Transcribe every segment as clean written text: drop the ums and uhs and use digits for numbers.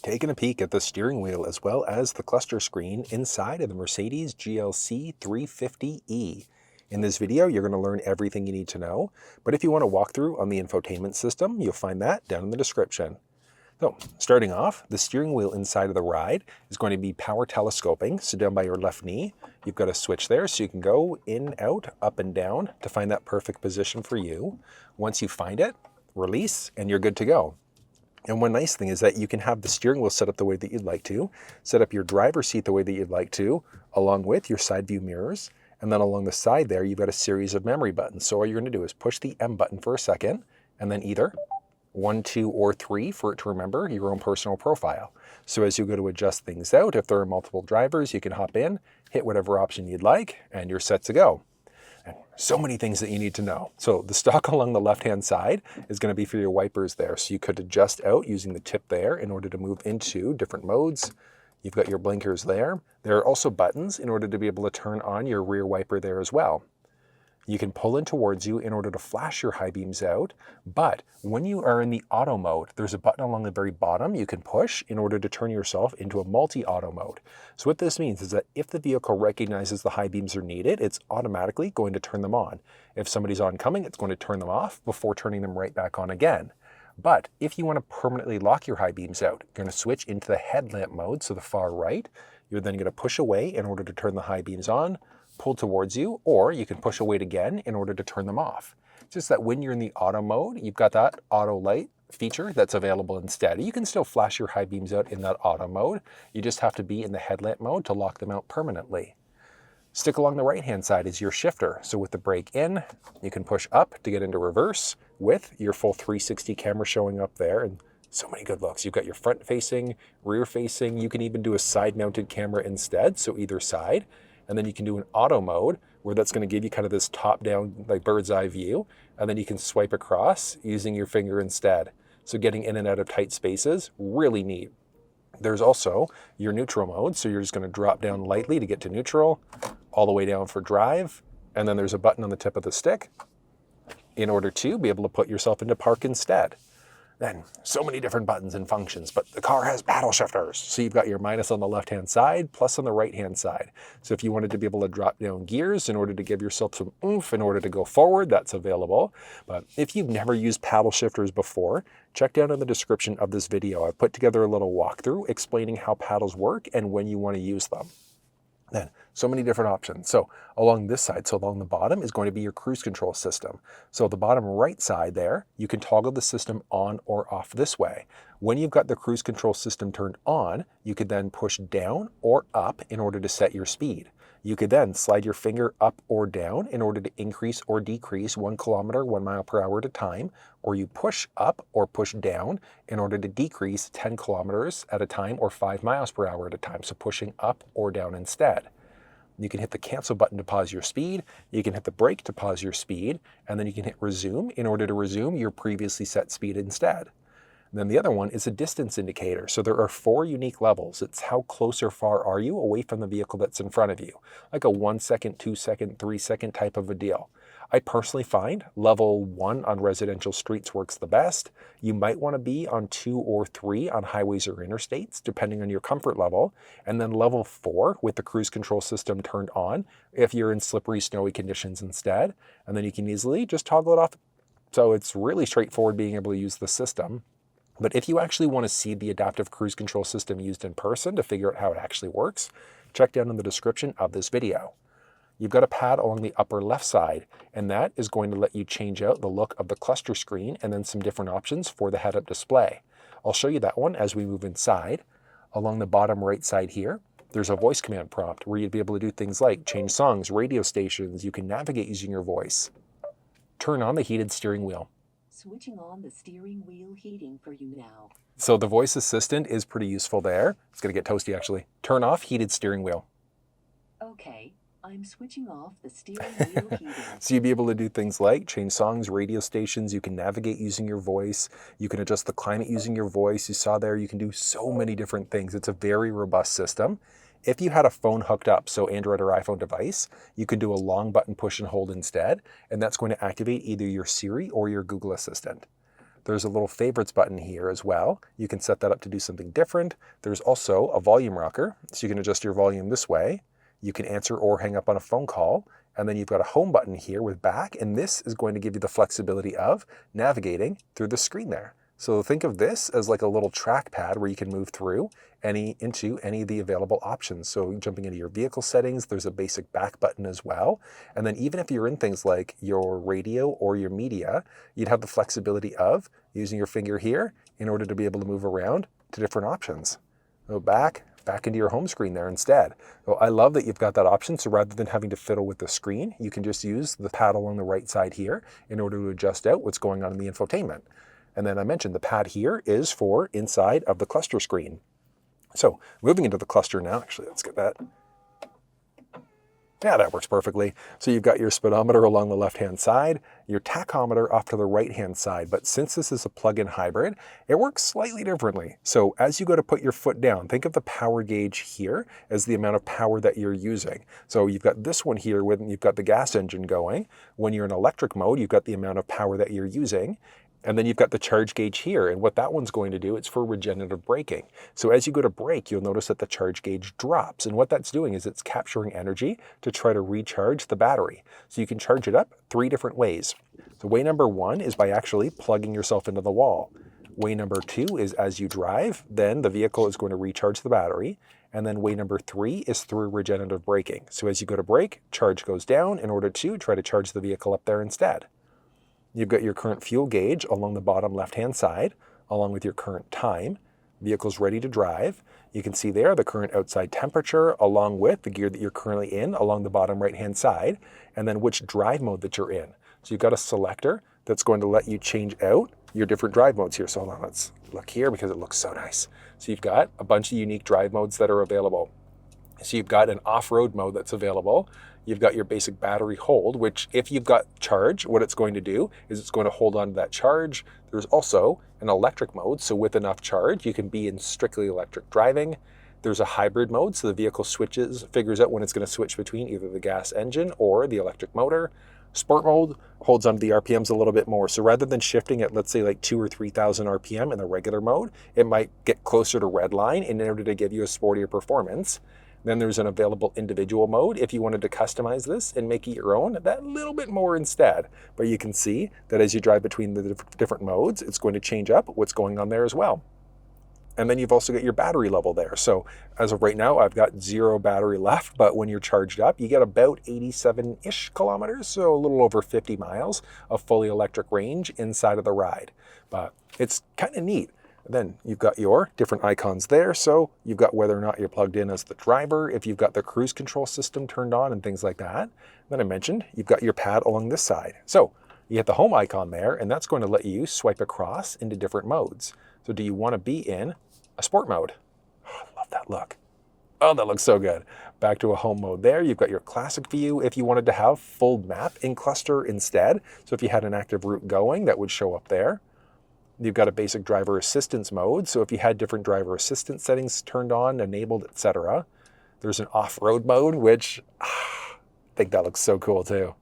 Taking a peek at the steering wheel as well as the cluster screen inside of the Mercedes GLC 350e. In this video, you're going to learn everything you need to know, but if you want a walkthrough on the infotainment system, you'll find that down in the description. So, starting off, the steering wheel inside of the ride is going to be power telescoping, so down by your left knee, you've got a switch there so you can go in, out, up and down to find that perfect position for you. Once you find it, release, and you're good to go. And one nice thing is that you can have the steering wheel set up the way that you'd like to, set up your driver's seat the way that you'd like to, along with your side view mirrors. And then along the side there, you've got a series of memory buttons. So all you're going to do is push the M button for a second, and then either 1, 2, or 3 for it to remember your own personal profile. So as you go to adjust things out, if there are multiple drivers, you can hop in, hit whatever option you'd like, and you're set to go. And so many things that you need to know. So the stalk along the left-hand side is going to be for your wipers there. So you could adjust out using the tip there in order to move into different modes. You've got your blinkers there. There are also buttons in order to be able to turn on your rear wiper there as well. You can pull in towards you in order to flash your high beams out, but when you are in the auto mode, there's a button along the very bottom you can push in order to turn yourself into a multi-auto mode. So what this means is that if the vehicle recognizes the high beams are needed, it's automatically going to turn them on. If somebody's oncoming, it's going to turn them off before turning them right back on again. But if you want to permanently lock your high beams out, you're going to switch into the headlamp mode, so the far right. You're then going to push away in order to turn the high beams on, pull towards you, or you can push away again in order to turn them off. It's just that when you're in the auto mode, you've got that auto light feature that's available instead. You can still flash your high beams out in that auto mode. You just have to be in the headlamp mode to lock them out permanently. Stick along the right-hand side is your shifter. So with the brake in, you can push up to get into reverse with your full 360 camera showing up there. And so many good looks. You've got your front facing, rear facing. You can even do a side mounted camera instead, so either side. And then you can do an auto mode where that's going to give you kind of this top down like bird's eye view. And then you can swipe across using your finger instead. So getting in and out of tight spaces, really neat. There's also your neutral mode. So you're just going to drop down lightly to get to neutral, all the way down for drive. And then there's a button on the tip of the stick in order to be able to put yourself into park instead. Then so many different buttons and functions, but the car has paddle shifters. So you've got your minus on the left-hand side, plus on the right-hand side. So if you wanted to be able to drop down gears in order to give yourself some oomph in order to go forward, that's available. But if you've never used paddle shifters before, check down in the description of this video. I've put together a little walkthrough explaining how paddles work and when you want to use them. Then, so many different options. So along this side, so along the bottom is going to be your cruise control system. So the bottom right side there, you can toggle the system on or off this way. When you've got the cruise control system turned on, you could then push down or up in order to set your speed. You could then slide your finger up or down in order to increase or decrease 1 kilometer, 1 mile per hour at a time, or you push up or push down in order to decrease 10 kilometers at a time or 5 miles per hour at a time. So pushing up or down instead. You can hit the cancel button to pause your speed. You can hit the brake to pause your speed, and then you can hit resume in order to resume your previously set speed instead. And then the other one is a distance indicator. So there are 4 unique levels. It's how close or far are you away from the vehicle that's in front of you. Like a 1 second, 2 second, 3 second type of a deal. I personally find level 1 on residential streets works the best. You might want to be on 2 or 3 on highways or interstates, depending on your comfort level. And then level 4 with the cruise control system turned on if you're in slippery, snowy conditions instead. And then you can easily just toggle it off. So it's really straightforward being able to use the system. But if you actually want to see the adaptive cruise control system used in person to figure out how it actually works, check down in the description of this video. You've got a pad along the upper left side, and that is going to let you change out the look of the cluster screen and then some different options for the head-up display. I'll show you that one as we move inside. Along the bottom right side here, there's a voice command prompt where you'd be able to do things like change songs, radio stations. You can navigate using your voice. Turn on the heated steering wheel. Switching on the steering wheel heating for you now. So the voice assistant is pretty useful there. It's going to get toasty actually. Turn off heated steering wheel. Okay, I'm switching off the steering wheel heating. So you'd be able to do things like change songs, radio stations. You can navigate using your voice. You can adjust the climate using your voice. You saw there, you can do so many different things. It's a very robust system. If you had a phone hooked up, so Android or iPhone device, you could do a long button push and hold instead, and that's going to activate either your Siri or your Google Assistant. There's a little favorites button here as well. You can set that up to do something different. There's also a volume rocker, so you can adjust your volume this way. You can answer or hang up on a phone call. And then you've got a home button here with back, and this is going to give you the flexibility of navigating through the screen there. So think of this as like a little trackpad where you can move through into any of the available options. So jumping into your vehicle settings, there's a basic back button as well. And then even if you're in things like your radio or your media, you'd have the flexibility of using your finger here in order to be able to move around to different options. So back into your home screen there instead. So I love that you've got that option. So rather than having to fiddle with the screen, you can just use the paddle on the right side here in order to adjust out what's going on in the infotainment. And then I mentioned the pad here is for inside of the cluster screen. So moving into the cluster now, actually, let's get that. Yeah, that works perfectly. So you've got your speedometer along the left-hand side, your tachometer off to the right-hand side. But since this is a plug-in hybrid, it works slightly differently. So as you go to put your foot down, think of the power gauge here as the amount of power that you're using. So you've got this one here when you've got the gas engine going. When you're in electric mode, you've got the amount of power that you're using. And then you've got the charge gauge here, and what that one's going to do, it's for regenerative braking. So as you go to brake, you'll notice that the charge gauge drops, and what that's doing is it's capturing energy to try to recharge the battery. So you can charge it up 3 different ways. So way number 1 is by actually plugging yourself into the wall. Way number 2 is as you drive, then the vehicle is going to recharge the battery. And then way number 3 is through regenerative braking. So as you go to brake, charge goes down in order to try to charge the vehicle up there instead. You've got your current fuel gauge along the bottom left-hand side, along with your current time. Vehicle's ready to drive. You can see there the current outside temperature along with the gear that you're currently in along the bottom right-hand side, and then which drive mode that you're in. So you've got a selector that's going to let you change out your different drive modes here. So hold on, let's look here because it looks so nice. So you've got a bunch of unique drive modes that are available. So you've got an off-road mode that's available. You've got your basic battery hold, which if you've got charge, what it's going to do is it's going to hold on to that charge. There's also an electric mode. So with enough charge, you can be in strictly electric driving. There's a hybrid mode. So the vehicle figures out when it's going to switch between either the gas engine or the electric motor. Sport mode holds onto the RPMs a little bit more. So rather than shifting at, let's say, like 2,000 or 3,000 RPM in the regular mode, it might get closer to red line in order to give you a sportier performance. Then there's an available individual mode if you wanted to customize this and make it your own, that little bit more instead. But you can see that as you drive between the different modes, it's going to change up what's going on there as well. And then you've also got your battery level there. So as of right now, I've got 0 battery left, but when you're charged up, you get about 87-ish kilometers, so a little over 50 miles of fully electric range inside of the ride. But it's kind of neat. Then you've got your different icons there. So you've got whether or not you're plugged in as the driver, if you've got the cruise control system turned on and things like that. Then I mentioned you've got your pad along this side. So you hit the home icon there, and that's going to let you swipe across into different modes. So do you want to be in a sport mode? Oh, I love that look. Oh, that looks so good. Back to a home mode there. You've got your classic view if you wanted to have full map in cluster instead. So if you had an active route going, that would show up there. You've got a basic driver assistance mode. So if you had different driver assistance settings turned on, enabled, etc. There's an off-road mode, which I think that looks so cool too.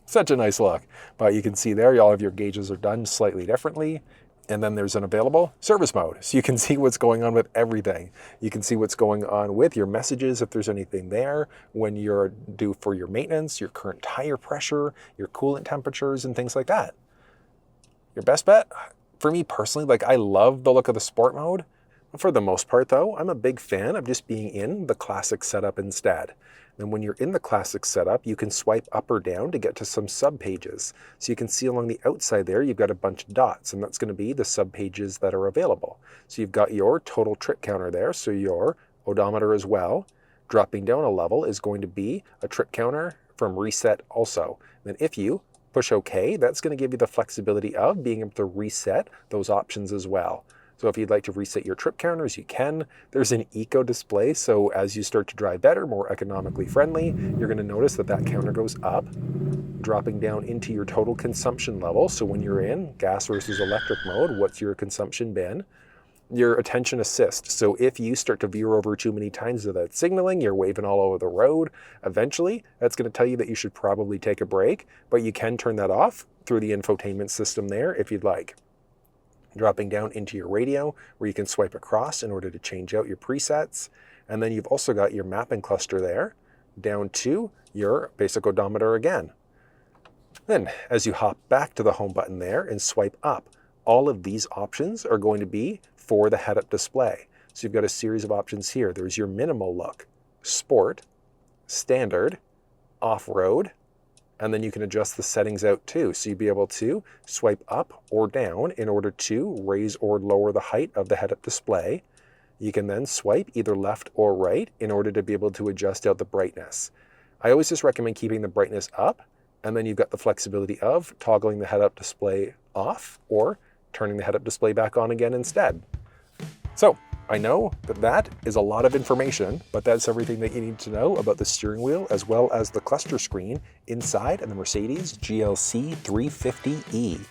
Such a nice look. But you can see there, all of your gauges are done slightly differently. And then there's an available service mode. So you can see what's going on with everything. You can see what's going on with your messages, if there's anything there, when you're due for your maintenance, your current tire pressure, your coolant temperatures, and things like that. Your best bet? For me personally, like I love the look of the sport mode. For the most part though, I'm a big fan of just being in the classic setup instead. And when you're in the classic setup, you can swipe up or down to get to some sub pages. So you can see along the outside there, you've got a bunch of dots, and that's going to be the sub pages that are available. So you've got your total trip counter there, so your odometer as well. Dropping down a level is going to be a trip counter from reset also. Then if you push OK, that's going to give you the flexibility of being able to reset those options as well. So if you'd like to reset your trip counters, you can. There's an eco display, so as you start to drive better, more economically friendly, you're going to notice that that counter goes up, dropping down into your total consumption level. So when you're in gas versus electric mode, what's your consumption been? Your attention assist. So if you start to veer over too many times without signaling, you're waving all over the road, eventually that's going to tell you that you should probably take a break, but you can turn that off through the infotainment system there if you'd like. dropping down into your radio where you can swipe across in order to change out your presets. And then you've also got your mapping cluster there, down to your basic odometer again. Then as you hop back to the home button there and swipe up, all of these options are going to be for the head-up display. So you've got a series of options here. There's your minimal look, sport, standard, off-road, and then you can adjust the settings out too. So you'd be able to swipe up or down in order to raise or lower the height of the head-up display. You can then swipe either left or right in order to be able to adjust out the brightness. I always just recommend keeping the brightness up, and then you've got the flexibility of toggling the head-up display off or turning the head-up display back on again instead. So I know that that is a lot of information, but that's everything that you need to know about the steering wheel as well as the cluster screen inside of the Mercedes GLC 350e.